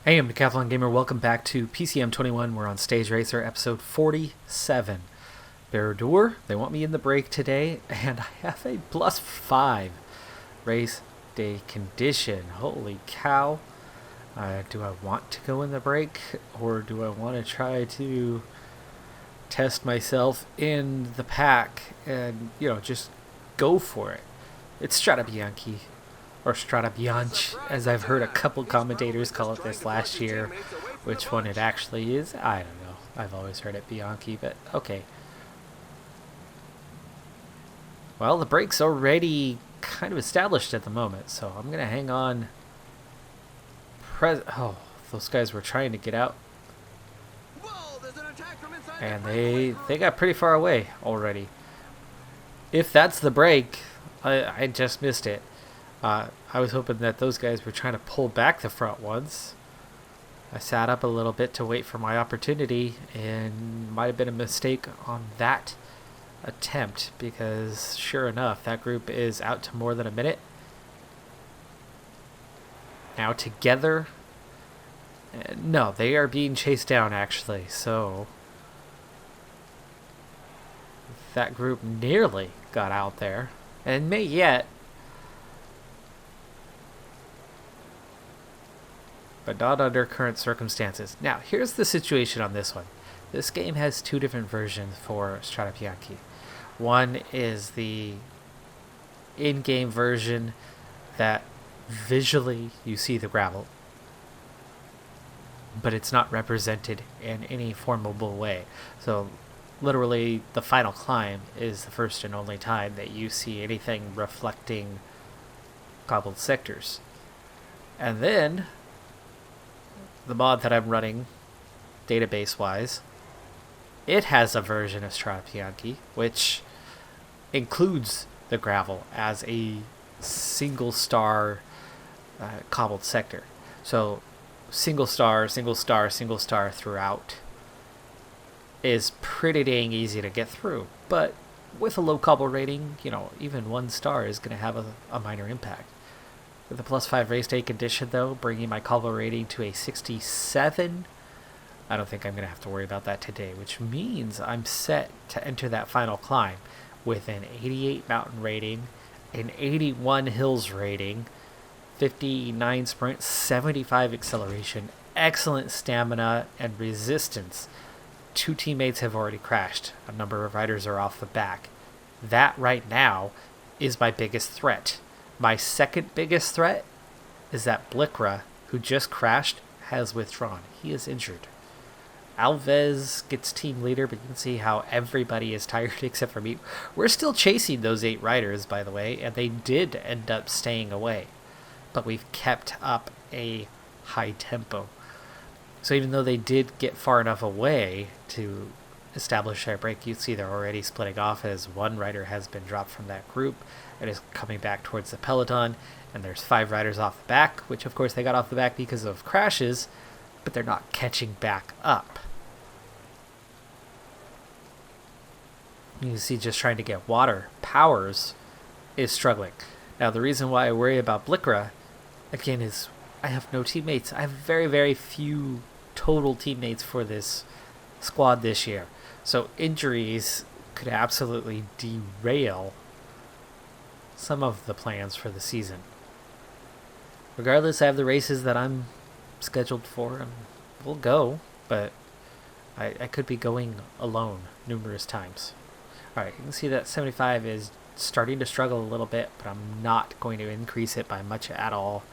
Hey, I'm Decathlon Gamer. Welcome back to PCM21. We're on Stage Racer, episode 47. Baradur, they want me in the break today, and I have a +5 race day condition. Holy cow. Do I want to go in the break, or do I want to try to test myself in the pack and, just go for it? It's Strade Bianche. Or Strade Bianche, as I've heard a couple commentators call it this last year. Which one it actually is, I don't know. I've always heard it Bianchi, but okay. Well, the break's already kind of established at the moment, so I'm going to hang on. Oh, those guys were trying to get out. And they got pretty far away already. If that's the break, I just missed it. I was hoping that those guys were trying to pull back the front ones. I sat up a little bit to wait for my opportunity, and might have been a mistake on that attempt, because sure enough, that group is out to more than a minute. Now together, no, they are being chased down actually, so that group nearly got out there, and may yet. But not under current circumstances. Now, here's the situation on this one. This game has two different versions for Strade Bianche. One is the in-game version that visually you see the gravel, but it's not represented in any formable way. So, literally, the final climb is the first and only time that you see anything reflecting cobbled sectors. And then the mod that I'm running, database-wise, it has a version of Strade Bianche, which includes the gravel as a single star cobbled sector. So single star, single star, single star throughout is pretty dang easy to get through. But with a low cobble rating, even one star is going to have a minor impact. With the +5 race day condition, though, bringing my cobble rating to a 67, I don't think I'm going to have to worry about that today, which means I'm set to enter that final climb with an 88 mountain rating, an 81 hills rating, 59 sprint, 75 acceleration, excellent stamina, and resistance. 2 teammates have already crashed. A number of riders are off the back. That right now is my biggest threat. My second biggest threat is that Blikra, who just crashed, has withdrawn. He is injured. Alves gets team leader, but you can see how everybody is tired except for me. We're still chasing those 8 riders, by the way, and they did end up staying away. But we've kept up a high tempo. So even though they did get far enough away to establish their break, you see they're already splitting off as one rider has been dropped from that group and is coming back towards the Peloton, and there's 5 riders off the back, which of course they got off the back because of crashes, but they're not catching back up. You see just trying to get water. Powers is struggling. Now the reason why I worry about Blikra, again, is I have no teammates. I have very, very few total teammates for this squad this year. So injuries could absolutely derail some of the plans for the season. Regardless, I have the races that I'm scheduled for, and we'll go, but I could be going alone numerous times. Alright, you can see that 75 is starting to struggle a little bit, but I'm not going to increase it by much at all.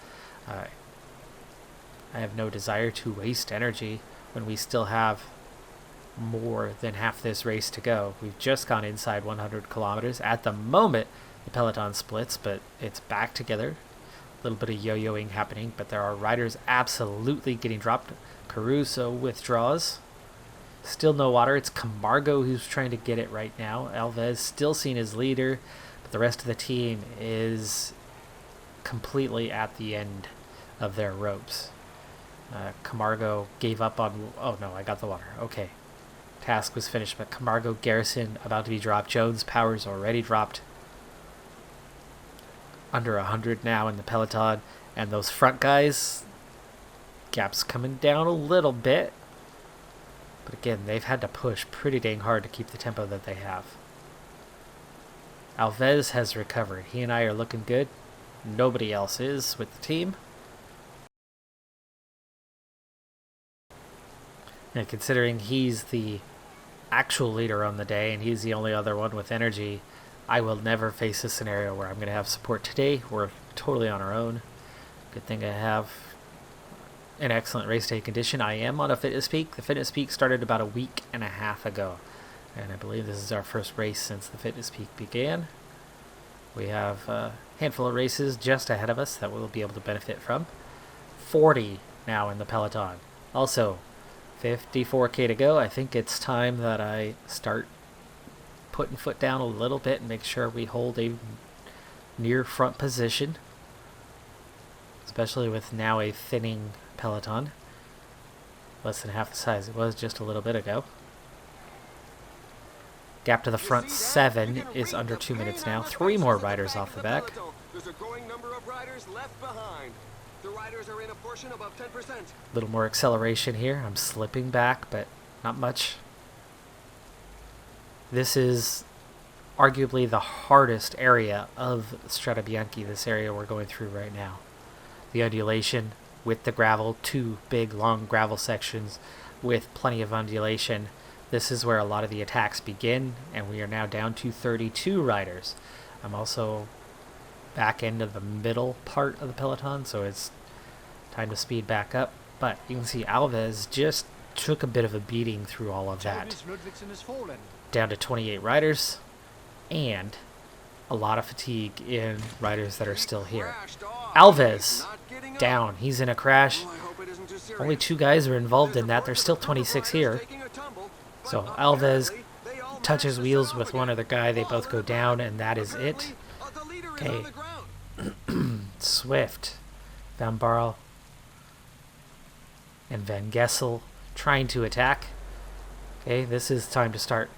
I have no desire to waste energy when we still have more than half this race to go. We've just gone inside 100 kilometers. At the moment, the Peloton splits, but it's back together. A little bit of yo-yoing happening, but there are riders absolutely getting dropped. Caruso withdraws. Still no water. It's Camargo who's trying to get it right now. Alves still seen as leader, but the rest of the team is completely at the end of their ropes. Camargo gave up on... Oh no, I got the water. Okay. Task was finished, but Camargo, Garrison about to be dropped. Jones, Powers already dropped. Under 100 now in the Peloton, and those front guys Gap's coming down a little bit. But again, they've had to push pretty dang hard to keep the tempo that they have. Alves has recovered. He and I are looking good. Nobody else is with the team. And considering he's the actual leader on the day and he's the only other one with energy, I will never face a scenario where I'm going to have support today. We're totally on our own. Good thing I have an excellent race day condition. I am on a fitness peak. The fitness peak started about a week and a half ago. And I believe this is our first race since the fitness peak began. We have a handful of races just ahead of us that we'll be able to benefit from. 40 now in the Peloton. Also, 54K to go. I think it's time that I start putting foot down a little bit and make sure we hold a near front position. Especially with now a thinning Peloton. Less than half the size it was just a little bit ago. Gap to the front 7 is under 2 minutes now. 3 more riders off the back. There's a growing number of riders left behind. The riders are in a portion above 10%. A little more acceleration here. I'm slipping back, but not much. This is arguably the hardest area of Strade Bianche, this area we're going through right now. The undulation with the gravel, 2 big long gravel sections with plenty of undulation. This is where a lot of the attacks begin, and we are now down to 32 riders. I'm also back into the middle part of the Peloton, so it's time to speed back up. But you can see Alves just took a bit of a beating through all of that. Down to 28 riders, and a lot of fatigue in riders that are still here. Alves down. He's in a crash. Only 2 guys are involved in that. There's still 26 here. So Alves touches wheels with one other guy. They both go down, and that is it. Okay. Swift, Van Barl, and Van Gessel trying to attack. Okay, this is time to start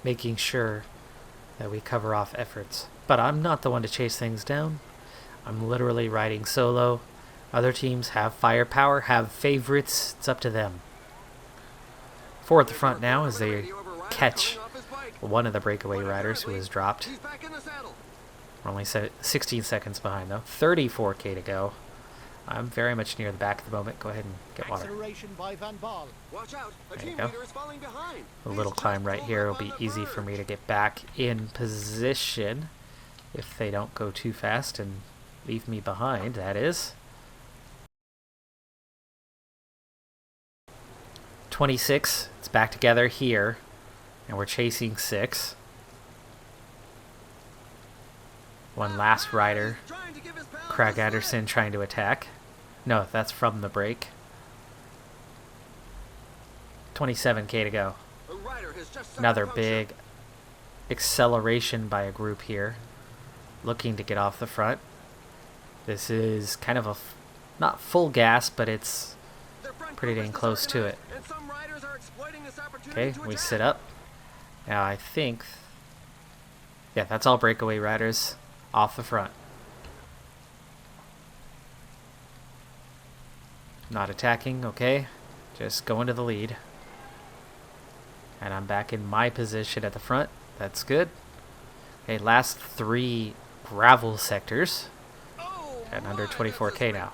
making sure that we cover off efforts. But I'm not the one to chase things down. I'm literally riding solo. Other teams have firepower, have favorites. It's up to them. 4 at the front now as they catch one of the breakaway riders who has dropped. We're only 16 seconds behind though. 34K to go. I'm very much near the back at the moment. Go ahead and get water. There you go. A little climb right here will be easy for me to get back in position if they don't go too fast and leave me behind, that is. 26, it's back together here, and we're chasing 6. One last rider, Craig Anderson, trying to attack. No, that's from the break. 27K to go. Another big acceleration by a group here, looking to get off the front. This is kind of a, not full gas, but it's pretty dang close to it. Okay, we sit up. Now I think, yeah, that's all breakaway riders off the front. Not attacking, okay. Just going to the lead. And I'm back in my position at the front. That's good. Okay, last 3 gravel sectors. And under 24K now.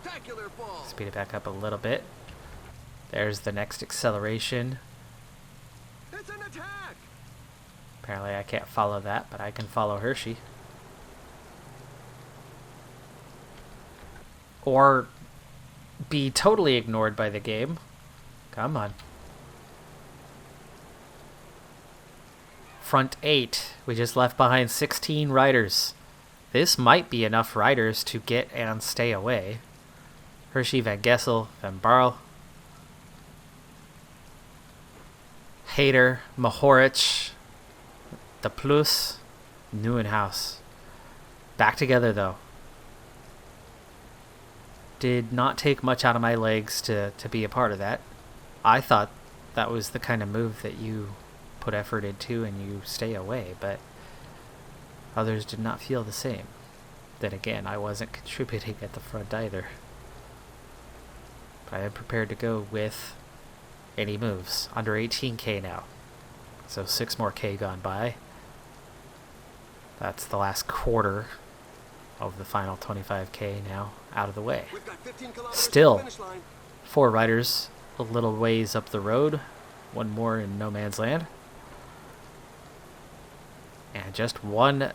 Speed it back up a little bit. There's the next acceleration. It's an attack. Apparently I can't follow that, but I can follow Hershey. Or be totally ignored by the game. Come on. Front 8. We just left behind 16 riders. This might be enough riders to get and stay away. Hershey, Van Gessel, Van Barl, Hader, Mahorich, the Plus, Neuenhaus. Back together though. Did not take much out of my legs to be a part of that. I thought that was the kind of move that you put effort into and you stay away, but others did not feel the same. Then again, I wasn't contributing at the front either. I am prepared to go with any moves. Under 18k now. So 6 more k gone by. That's the last quarter of the final 25k now out of the way. We've got 15 kilometers to the Still, finish line. 4 riders a little ways up the road. One more in no man's land. And just one. And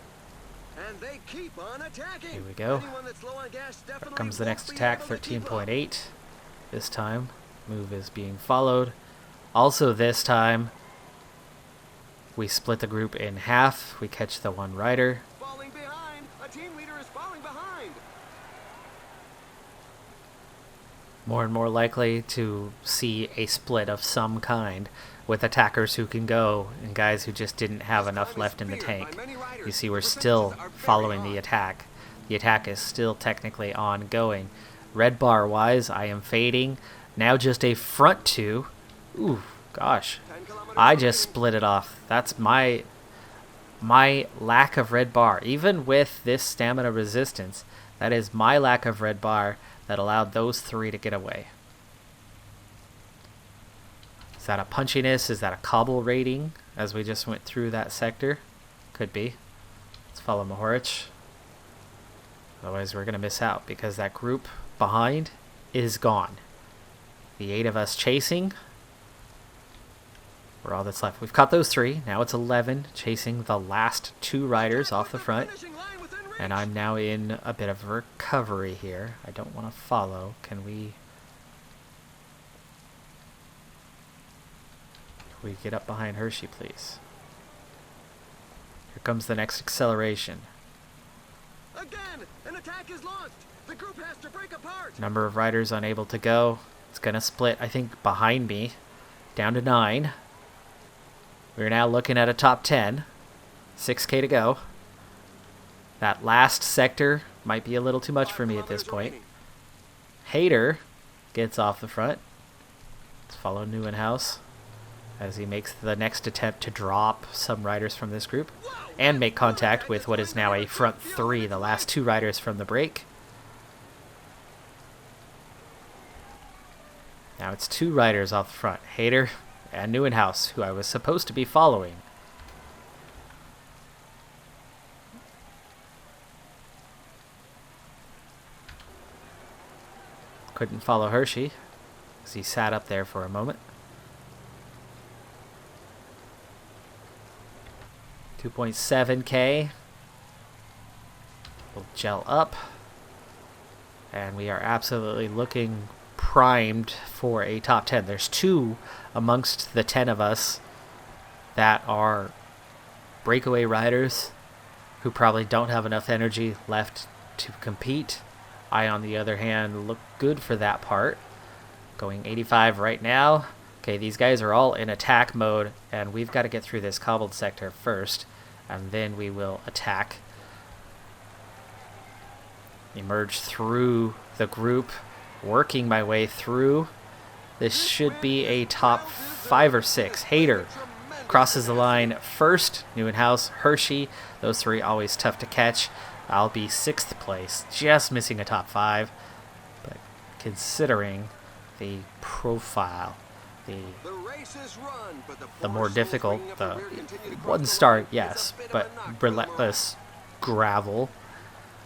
they keep on attacking. Here we go. Anyone that's low on gas Here definitely comes the won't next be attack, able to keep up. 13.8. This time, move is being followed. Also this time, we split the group in half. We catch the one rider. Falling behind. A team leader is falling behind. More and more likely to see a split of some kind with attackers who can go and guys who just didn't have enough left in the tank. You see we're still following the attack. The attack is still technically ongoing. Red bar wise, I am fading. Now just a front 2. Ooh, gosh. I just split it off. That's my lack of red bar. Even with this stamina resistance, that is my lack of red bar that allowed those 3 to get away. Is that a punchiness? Is that a cobble rating as we just went through that sector? Could be. Let's follow Mahorich. Otherwise we're going to miss out because that group behind is gone. The 8 of us chasing. We're all that's left. We've caught those 3. Now it's 11 chasing the last 2 riders off the front. And I'm now in a bit of a recovery here. I don't want to follow. Can we get up behind Hershey, please? Here comes the next acceleration. Again, an attack is launched. The group has to break apart. Number of riders unable to go. It's going to split, I think, behind me. Down to 9. We're now looking at a top 10. 6k to go. That last sector might be a little too much for me at this point. Hader gets off the front. Let's follow Neuenhaus as he makes the next attempt to drop some riders from this group and make contact with what is now a front 3, the last 2 riders from the break. Now it's 2 riders off the front, Hader and Neuenhaus, who I was supposed to be following. Couldn't follow Hershey because he sat up there for a moment. 2.7k. We'll gel up. And we are absolutely looking primed for a top 10. There's 2 amongst the 10 of us that are breakaway riders who probably don't have enough energy left to compete. I, on the other hand, look good for that part. Going 85 right now. Okay, these guys are all in attack mode, and we've got to get through this cobbled sector first, and then we will attack. Emerge through the group, working my way through. This should be a top 5 or 6. Hader crosses the line first. Neuenhaus, Hershey, those 3 always tough to catch. I'll be 6th place, just missing a top 5. But considering the profile, the more difficult, the 1-star, yes, but relentless gravel.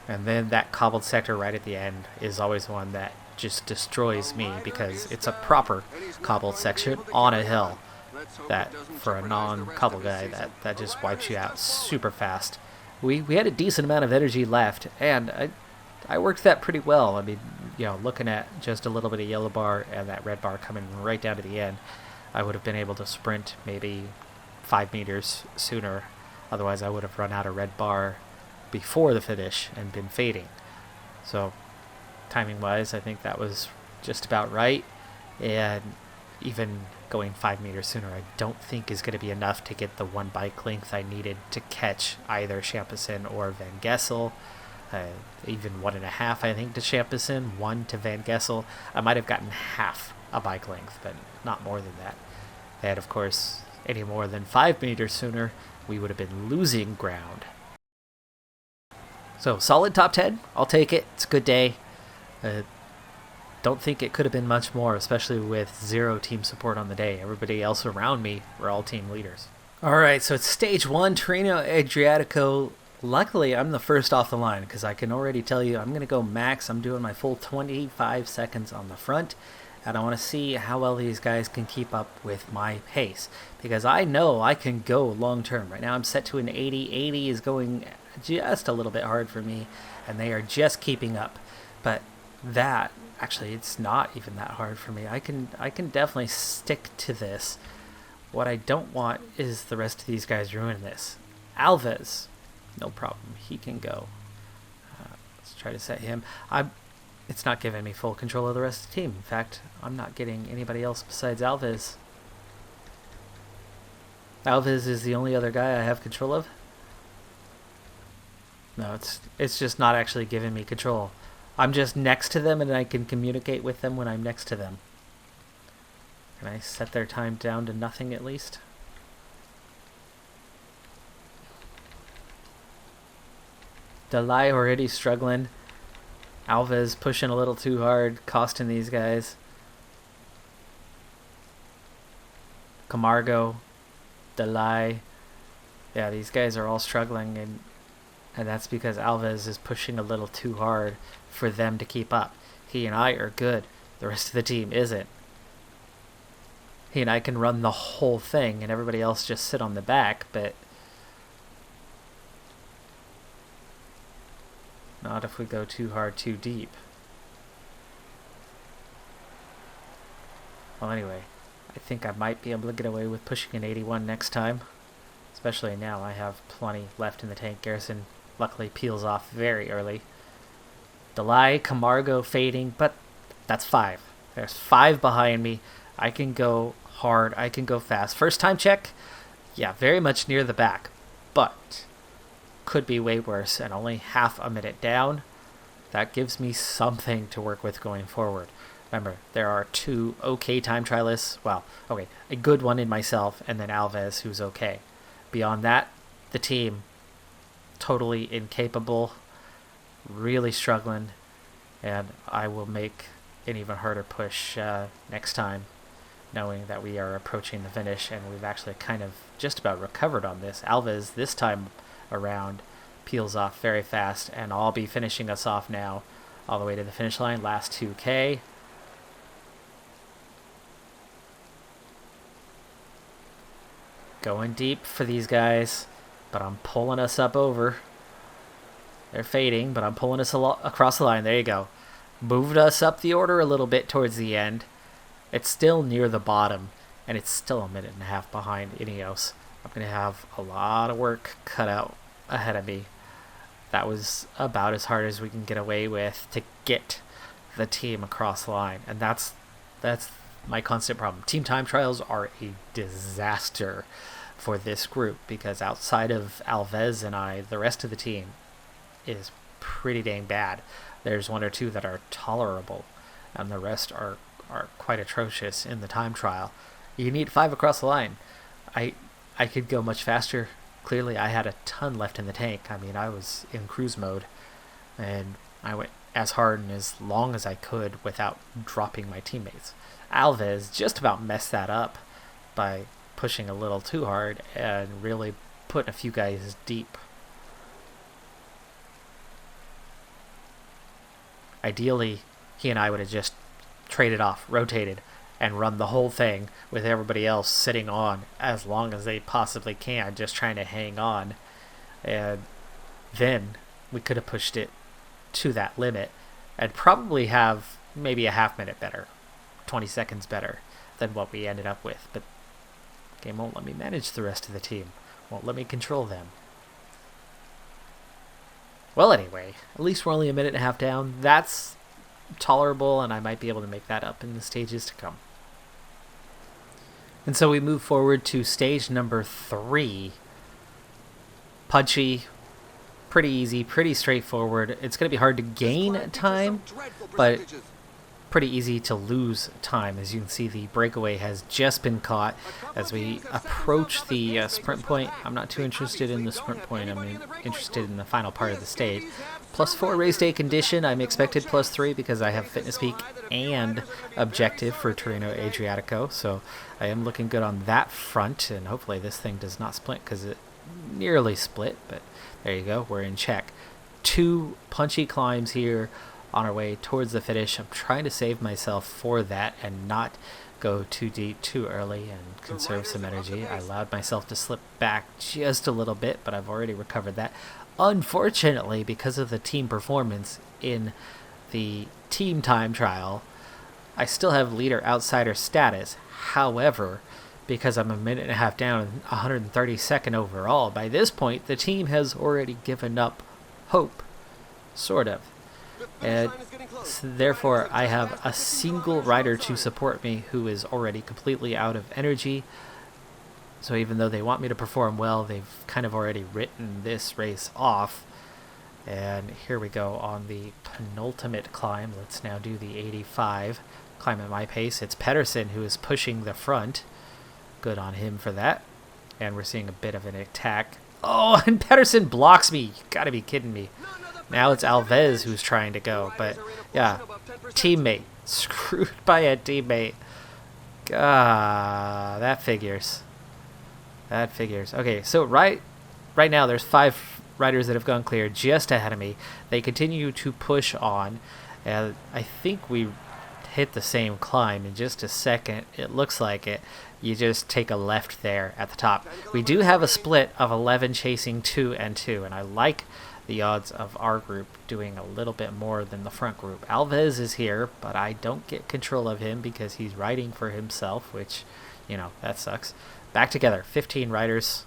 And then that cobbled sector right at the end is always one that just destroys me because it's a proper cobbled section on a hill that, for a non-cobble guy, that just wipes you out super fast. We had a decent amount of energy left, and I worked that pretty well. I mean, you know, looking at just a little bit of yellow bar and that red bar coming right down to the end, I would have been able to sprint maybe 5 meters sooner. Otherwise, I would have run out of red bar before the finish and been fading. So, timing-wise, I think that was just about right. And even going 5 meters sooner, I don't think is going to be enough to get the 1 bike length I needed to catch either Champeson or Van Gessel. Even 1.5, I think, to Champeson, 1 to Van Gessel. I might have gotten half a bike length, but not more than that. And of course, any more than 5 meters sooner, we would have been losing ground. So, solid top 10. I'll take it. It's a good day. don't think it could have been much more, especially with 0 team support on the day. Everybody else around me were all team leaders. Alright, so it's stage 1, Tirreno Adriatico. Luckily, I'm the first off the line, because I can already tell you I'm going to go max. I'm doing my full 25 seconds on the front, and I want to see how well these guys can keep up with my pace, because I know I can go long term. Right now I'm set to an 80. 80 is going just a little bit hard for me, and they are just keeping up. But that, actually, it's not even that hard for me. I can definitely stick to this. What I don't want is the rest of these guys ruin this. Alves, no problem. He can go. Let's try to set him. It's not giving me full control of the rest of the team. In fact, I'm not getting anybody else besides Alves. Alves is the only other guy I have control of. No, it's just not actually giving me control. I'm just next to them, and I can communicate with them when I'm next to them. Can I set their time down to nothing at least? Delay already struggling. Alves pushing a little too hard, costing these guys. Camargo, Delay. Yeah, these guys are all struggling, and that's because Alves is pushing a little too hard for them to keep up. He and I are good. The rest of the team isn't. He and I can run the whole thing, and everybody else just sit on the back, but not if we go too hard, too deep. Well, anyway, I think I might be able to get away with pushing an 81 next time. Especially now I have plenty left in the tank. Garrison luckily peels off very early. Delay, Camargo fading, but that's 5. There's 5 behind me. I can go hard. I can go fast. First time check? Yeah, very much near the back. But could be way worse, and only half a minute down. That gives me something to work with going forward. Remember, there are 2 okay time trialists. Well, okay, a good one in myself, and then Alves, who's okay. Beyond that, the team, totally incapable, really struggling, and I will make an even harder push next time, knowing that we are approaching the finish, and we've actually kind of just about recovered on this. Alves, this time around, peels off very fast, and I'll be finishing us off now all the way to the finish line. Last 2K. Going deep for these guys, but I'm pulling us up over. They're fading, but I'm pulling us across the line. There you go. Moved us up the order a little bit towards the end. It's still near the bottom, and it's still a minute and a half behind Ineos. I'm going to have a lot of work cut out ahead of me. That was about as hard as we can get away with to get the team across the line, and that's my constant problem. Team time trials are a disaster for this group, because outside of Alves and I, the rest of the team is pretty dang bad. There's 1 or 2 that are tolerable, and the rest are quite atrocious in the time trial. You need 5 across the line. I could go much faster. Clearly, I had a ton left in the tank. I mean, I was in cruise mode, and I went as hard and as long as I could without dropping my teammates. Alves just about messed that up by pushing a little too hard and really putting a few guys deep. Ideally, he and I would have just traded off, rotated, and run the whole thing with everybody else sitting on as long as they possibly can, just trying to hang on. And then we could have pushed it to that limit and probably have maybe a half minute better, 20 seconds better than what we ended up with. But the game won't let me manage the rest of the team, won't let me control them. Well, anyway, at least we're only a minute and a half down. That's tolerable, and I might be able to make that up in the stages to come. And so we move forward to stage number 3. Punchy, pretty easy, pretty straightforward. It's going to be hard to gain time, but pretty easy to lose time. As you can see, the breakaway has just been caught. As we approach the sprint point, I'm not too interested in the sprint point. I'm interested in the final part of the stage. +4 race day condition. I'm expected +3 because I have Fitness Peak and Objective for Tirreno Adriatico. So I am looking good on that front, and hopefully this thing does not split because it nearly split. But there you go. We're in check. 2 punchy climbs here on our way towards the finish. I'm trying to save myself for that and not go too deep too early and conserve some energy. I allowed myself to slip back just a little bit, but I've already recovered that. Unfortunately, because of the team performance in the team time trial, I still have leader outsider status. However, because I'm a minute and a half down and 132nd overall, by this point the team has already given up hope, sort of. And therefore I have a single rider to support me who is already completely out of energy. So even though they want me to perform well, they've kind of already written this race off. And here we go on the penultimate climb. Let's now do the 85. Climb at my pace. It's Pedersen who is pushing the front. Good on him for that. And we're seeing a bit of an attack. Oh, and Pedersen blocks me. You gotta be kidding me. Now it's Alves who's trying to go. But yeah, teammate. Screwed by a teammate. That figures. That figures. Okay, so right now there's 5 riders that have gone clear just ahead of me. They continue to push on, and I think we hit the same climb in just a second. It looks like it. You just take a left there at the top. We do have a split of 11 chasing 2 and 2, and I like the odds of our group doing a little bit more than the front group. Alves is here, but I don't get control of him because he's riding for himself, which, you know, that sucks. Back together, 15 riders.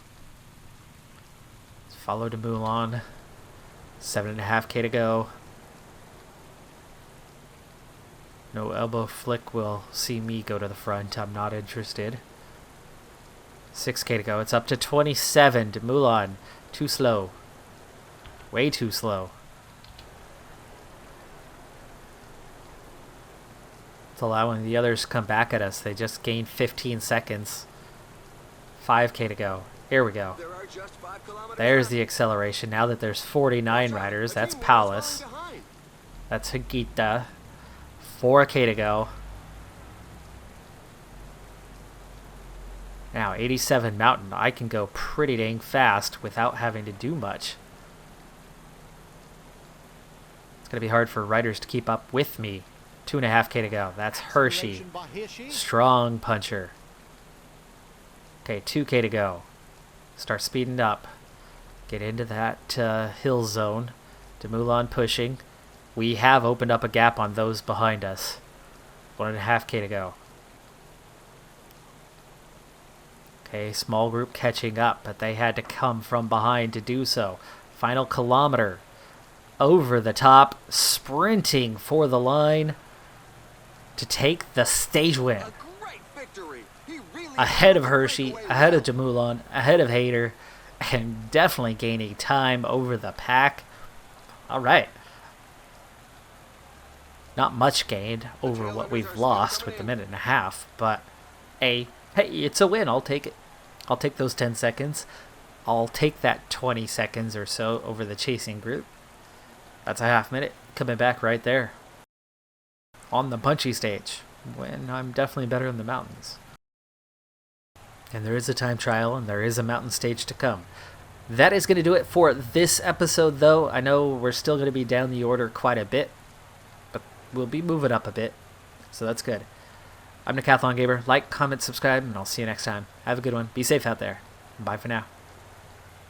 Follow to Moulin. 7.5K to go. No elbow flick will see me go to the front. I'm not interested. 6K to go. It's up to 27 to Moulin. Too slow. Way too slow. It's allowing the others to come back at us. They just gained 15 seconds. 5K to go. Here we go. There's the acceleration. Now that there's 49 riders, that's Paulus. That's Higuita. 4K to go. Now 87 Mountain. I can go pretty dang fast without having to do much. It's going to be hard for riders to keep up with me. 2.5K to go. That's Hershey. Strong puncher. Okay, 2K to go. Start speeding up. Get into that hill zone. Moulin pushing. We have opened up a gap on those behind us. 1.5K to go. Okay, small group catching up, but they had to come from behind to do so. Final kilometer. Over the top, sprinting for the line to take the stage win. Ahead of Hershey, ahead of Moulin, ahead of Hayter, and definitely gaining time over the pack. All right. Not much gained over what we've lost with the minute and a half, but hey, it's a win. I'll take it. I'll take those 10 seconds. I'll take that 20 seconds or so over the chasing group. That's a half minute. Coming back right there. On the punchy stage, when I'm definitely better in the mountains. And there is a time trial, and there is a mountain stage to come. That is going to do it for this episode, though. I know we're still going to be down the order quite a bit, but we'll be moving up a bit, so that's good. I'm Decathlon Gamer. Like, comment, subscribe, and I'll see you next time. Have a good one. Be safe out there. Bye for now.